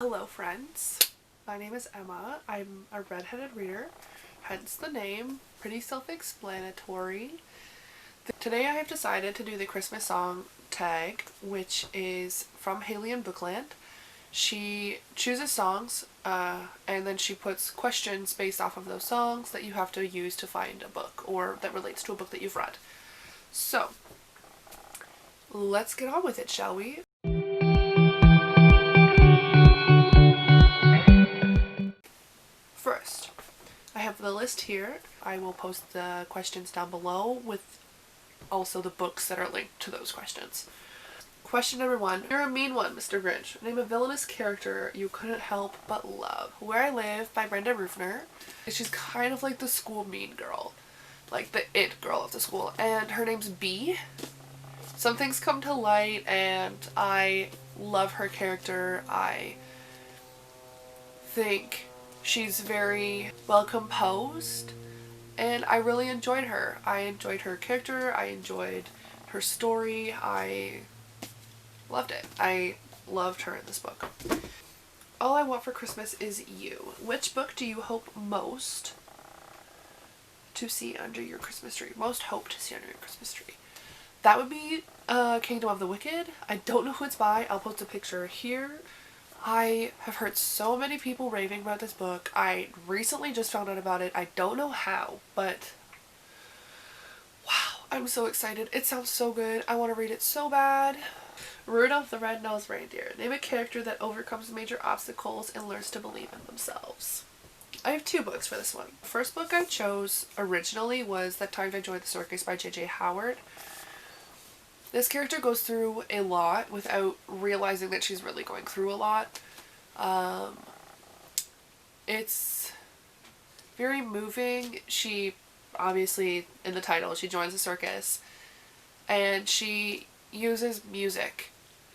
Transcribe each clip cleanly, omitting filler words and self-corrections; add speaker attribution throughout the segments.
Speaker 1: Hello friends, my name is Emma. I'm a redheaded reader, hence the name, pretty self-explanatory. Today I have decided to do the Christmas song tag, which is from Haley in Bookland. She chooses songs and then she puts questions based off of those songs that you have to use to find a book or that relates to a book that you've read. So, let's get on with it, shall we? First, I have the list here. I will post the questions down below with also the books that are linked to those questions. Question number 1. You're a mean one, Mr. Grinch. Name a villainous character you couldn't help but love. Where I Live by Brenda Ruffner. She's kind of like the school mean girl. Like the it girl of the school. And her name's Bee. Some things come to light and I love her character. I think she's very well composed and I really enjoyed her. I enjoyed her character, I enjoyed her story, I loved it. I loved her in this book. All I Want for Christmas Is You. Which book do you hope most to see under your Christmas tree? Most hope to see under your Christmas tree. That would be Kingdom of the Wicked. I don't know who it's by. I'll post a picture here. I have heard so many people raving about this book. I recently just found out about it. I don't know how, but wow, I'm so excited. It sounds so good. I want to read it so bad. Rudolph the Red-Nosed Reindeer. Name a character that overcomes major obstacles and learns to believe in themselves. I have 2 books for this one. The first book I chose originally was That Time I Joined the Circus by J.J. Howard. This character goes through a lot without realizing that she's really going through a lot. It's very moving. She, obviously, in the title, she joins a circus and she uses music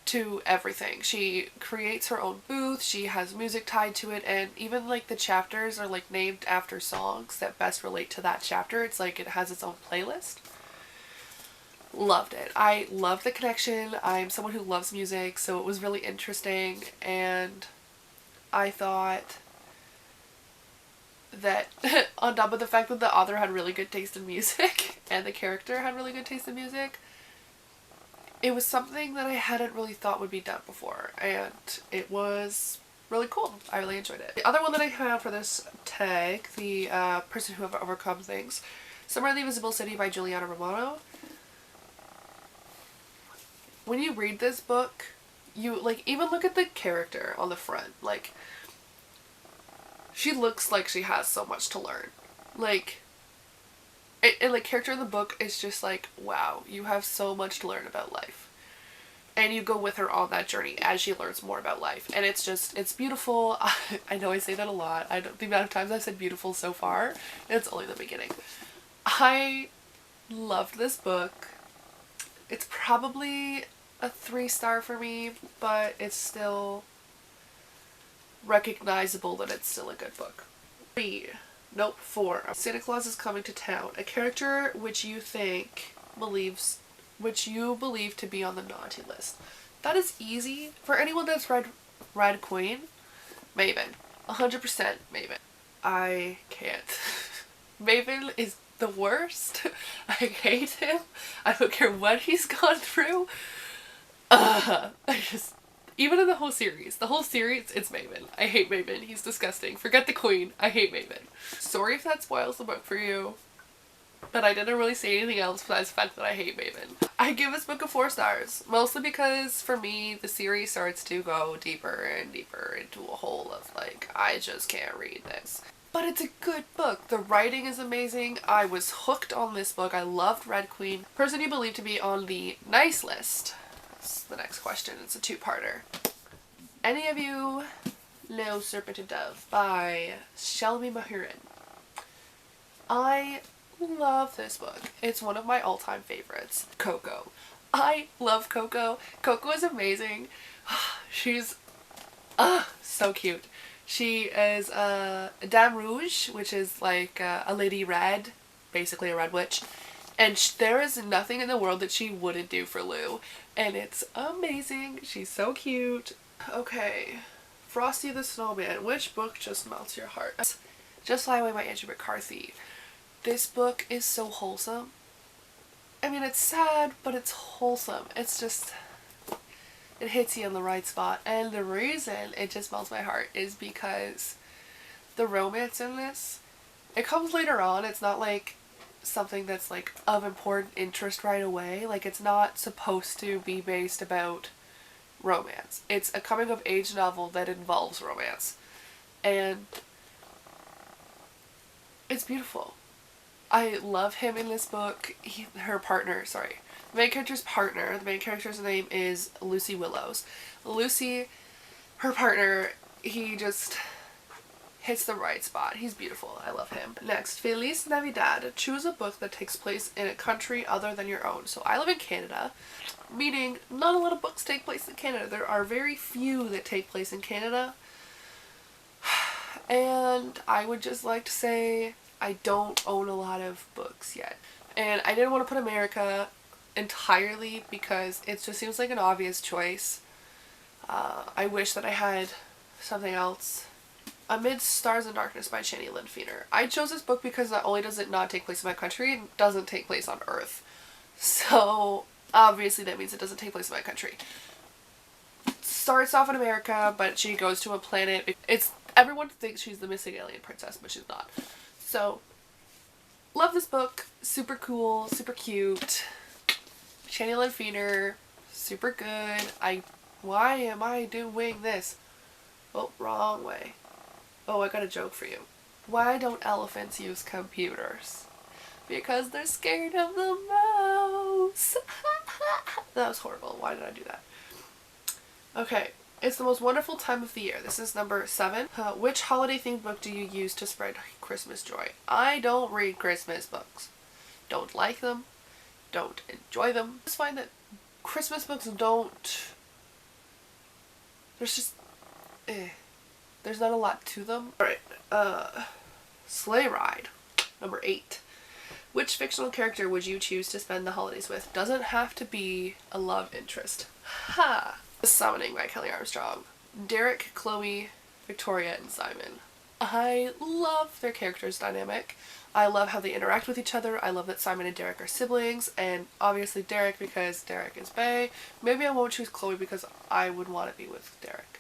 Speaker 1: to everything. She creates her own booth, she has music tied to it, and even like the chapters are like named after songs that best relate to that chapter. It's like it has its own playlist. Loved it. I loved the connection. I'm someone who loves music, so it was really interesting, and I thought that on top of the fact that the author had really good taste in music and the character had really good taste in music, it was something that I hadn't really thought would be done before, and it was really cool. I really enjoyed it. The other one that I have for this tag, The Person Who Have Overcome Things, Summer in the Invisible City by Juliana Romano. When you read this book, you like even look at the character on the front. Like, she looks like she has so much to learn. Like, and like character in the book is just like, wow, you have so much to learn about life. And you go with her on that journey as she learns more about life. And it's just, it's beautiful. I know I say that a lot. I don't, the amount of times I've said beautiful so far, and it's only the beginning. I loved this book. It's probably a 3-star for me, but it's still recognizable that it's still a good book. 4. Santa Claus is Coming to Town. A character which you believe to be on the naughty list. That is easy. For anyone that's read Red Queen, Maven. 100% Maven. I can't. Maven is the worst. I hate him. I don't care what he's gone through. Even in the whole series, it's Maven. I hate Maven. He's disgusting. Forget the Queen. I hate Maven. Sorry if that spoils the book for you, but I didn't really say anything else besides the fact that I hate Maven. I give this book a 4 stars, mostly because for me, the series starts to go deeper and deeper into a hole of like, I just can't read this. But it's a good book. The writing is amazing. I was hooked on this book. I loved Red Queen. Person you believe to be on the nice list. That's the next question. It's a 2-parter. Any of you know Serpent and Dove by Shelby Mahurin? I love this book. It's one of my all-time favorites. Coco. I love Coco. Coco is amazing. She's so cute. She is Dame Rouge, which is like a Lady Red, basically a red witch. And there is nothing in the world that she wouldn't do for Lou. And it's amazing. She's so cute. Okay. Frosty the Snowman. Which book just melts your heart? Just Fly Away by Andrew McCarthy. This book is so wholesome. I mean, it's sad, but it's wholesome. It's just, it hits you in the right spot. And the reason it just melts my heart is because the romance in this, it comes later on. It's not like something that's like of important interest right away. Like, it's not supposed to be based about romance. It's a coming of age novel that involves romance. And it's beautiful. I love him in this book. The main character's partner, the main character's name is Lucy Willows. Lucy, her partner, he just hits the right spot. He's beautiful. I love him. Next, Feliz Navidad. Choose a book that takes place in a country other than your own. So I live in Canada, meaning not a lot of books take place in Canada. There are very few that take place in Canada. And I would just like to say I don't own a lot of books yet. And I didn't want to put America entirely because it just seems like an obvious choice. I wish that I had something else. Amidst Stars and Darkness by Shani Lynn Feener. I chose this book because not only does it not take place in my country, it doesn't take place on Earth. So obviously that means it doesn't take place in my country. Starts off in America, but she goes to a planet. Everyone thinks she's the missing alien princess, but she's not. So, love this book. Super cool, super cute. Shani Lynn Feener, super good. Why am I doing this? Oh, wrong way. Oh, I got a joke for you. Why don't elephants use computers? Because they're scared of the mouse. That was horrible. Why did I do that? Okay. It's the most wonderful time of the year. This is number 7. Which holiday-themed book do you use to spread Christmas joy? I don't read Christmas books. Don't like them. Don't enjoy them. I just find that Christmas books don't... There's just... There's not a lot to them. Alright. Sleigh Ride. Number 8. Which fictional character would you choose to spend the holidays with? Doesn't have to be a love interest. Ha! Summoning by Kelly Armstrong. Derek, Chloe, Victoria, and Simon. I love their characters' dynamic. I love how they interact with each other. I love that Simon and Derek are siblings, and obviously Derek because Derek is bae. Maybe I won't choose Chloe because I would want to be with Derek.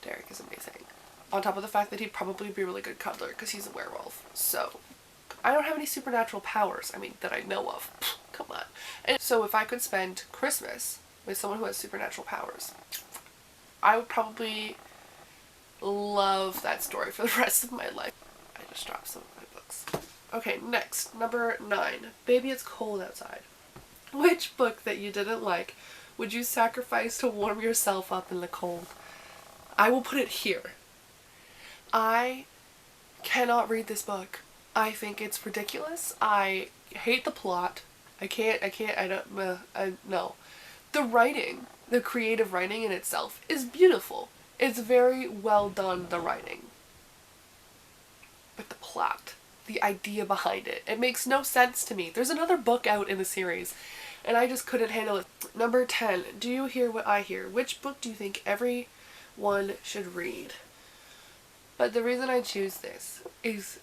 Speaker 1: Derek is amazing. On top of the fact that he'd probably be a really good cuddler because he's a werewolf. So, I don't have any supernatural powers, that I know of. Come on. And so if I could spend Christmas with someone who has supernatural powers, I would probably love that story for the rest of my life. I just dropped some of my books. Okay, next, number 9. Baby, It's Cold Outside. Which book that you didn't like would you sacrifice to warm yourself up in the cold? I will put it here. I cannot read this book. I think it's ridiculous. I hate the plot. No. The writing, the creative writing in itself is beautiful. It's very well done, the writing. But the plot, the idea behind it, it makes no sense to me. There's another book out in the series, and I just couldn't handle it. Number 10, Do You Hear What I Hear? Which book do you think everyone should read? But the reason I choose this is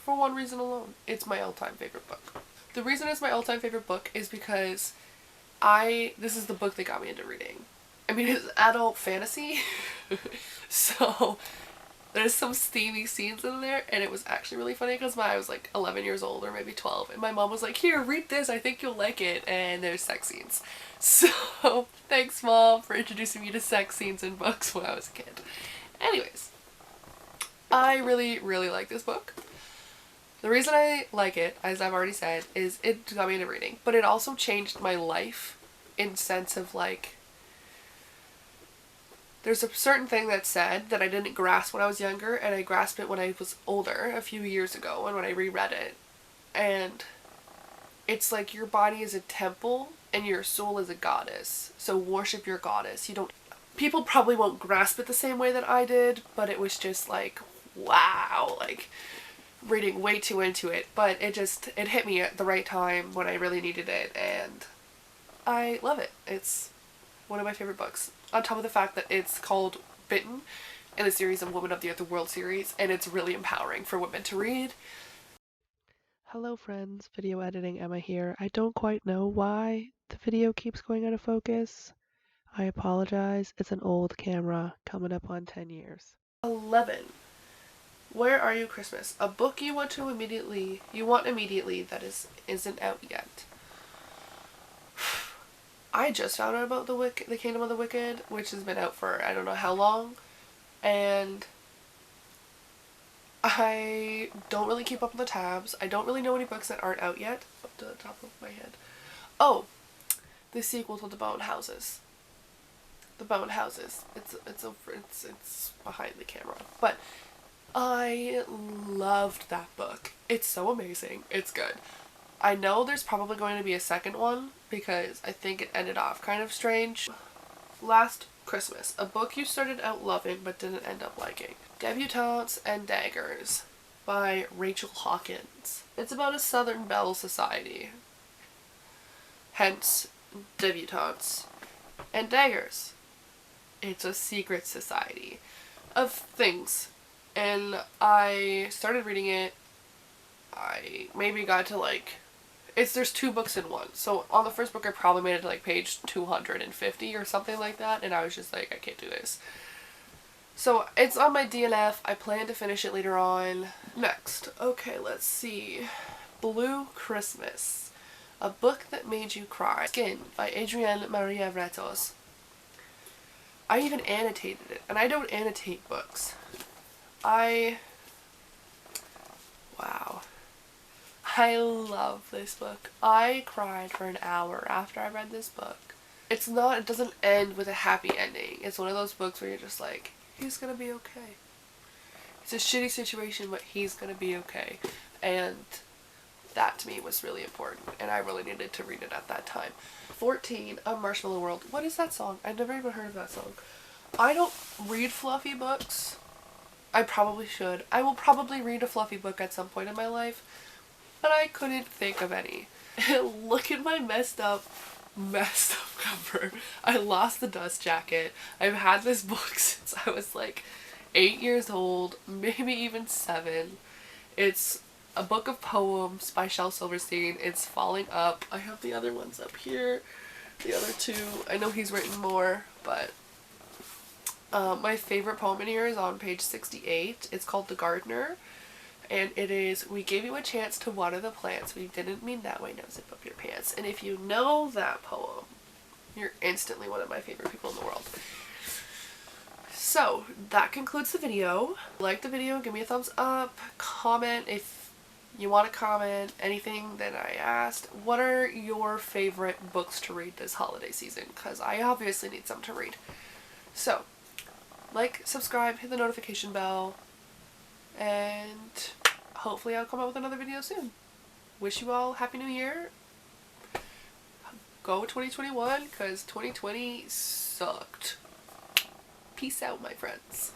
Speaker 1: for one reason alone. It's my all-time favorite book. The reason it's my all-time favorite book is because this is the book that got me into reading. It's adult fantasy, so there's some steamy scenes in there, and it was actually really funny because I was like 11 years old or maybe 12, and my mom was like, here, read this, I think you'll like it, and there's sex scenes. So, thanks Mom for introducing me to sex scenes in books when I was a kid. Anyways, I really, really like this book. The reason I like it, as I've already said, is it got me into reading. But it also changed my life in sense of there's a certain thing that's said that I didn't grasp when I was younger, and I grasped it when I was older, a few years ago, and when I reread it. And it's like your body is a temple and your soul is a goddess. So worship your goddess. People probably won't grasp it the same way that I did, but it was just wow, reading way too into it, but it hit me at the right time when I really needed it, and I love it. It's one of my favorite books. On top of the fact that it's called Bitten, in the series of Women of the Other World series, and it's really empowering for women to read.
Speaker 2: Hello friends, video editing Emma here. I don't quite know why the video keeps going out of focus. I apologize, it's an old camera coming up on 10 years.
Speaker 1: 11. Where Are You Christmas? A book you want immediately that isn't out yet. I just found out about the Kingdom of the Wicked, which has been out for I don't know how long, and I don't really keep up on the tabs. I don't really know any books that aren't out yet, up to the top of my head. Oh, the sequel to The Bone Houses. The Bone Houses. It's behind the camera, but I loved that book. It's so amazing. It's good. I know there's probably going to be a second one because I think it ended off kind of strange. Last Christmas, a book you started out loving but didn't end up liking. Debutantes and Daggers by Rachel Hawkins. It's about a Southern Belle society. Hence, Debutantes and Daggers. It's a secret society of things. And I started reading it. I maybe got to there's 2 books in one. So on the first book I probably made it to page 250 or something like that, and I was just like, I can't do this. So it's on my DNF. I plan to finish it later on. Next. Okay, let's see. Blue Christmas. A Book That Made You Cry. Skin by Adrienne Maria Retos. I even annotated it, and I don't annotate books. Wow. I love this book. I cried for an hour after I read this book. It doesn't end with a happy ending. It's one of those books where you're just like, he's gonna be okay. It's a shitty situation, but he's gonna be okay. And that to me was really important, and I really needed to read it at that time. 14, A Marshmallow World. What is that song? I've never even heard of that song. I don't read fluffy books. I probably should. I will probably read a fluffy book at some point in my life, but I couldn't think of any. Look at my messed up cover. I lost the dust jacket. I've had this book since I was 8 years old, maybe even 7. It's a book of poems by Shel Silverstein. It's Falling Up. I have the other ones up here. The other 2. I know he's written more, but my favorite poem in here is on page 68. It's called The Gardener, and it is, we gave you a chance to water the plants. We didn't mean that way, now zip up your pants. And if you know that poem, you're instantly one of my favorite people in the world. So, that concludes the video. Like the video, give me a thumbs up, comment if you want to comment, anything that I asked. What are your favorite books to read this holiday season? Because I obviously need some to read. So, like, subscribe, hit the notification bell, and hopefully I'll come out with another video soon. Wish you all Happy New Year. Go 2021, because 2020 sucked. Peace out, my friends.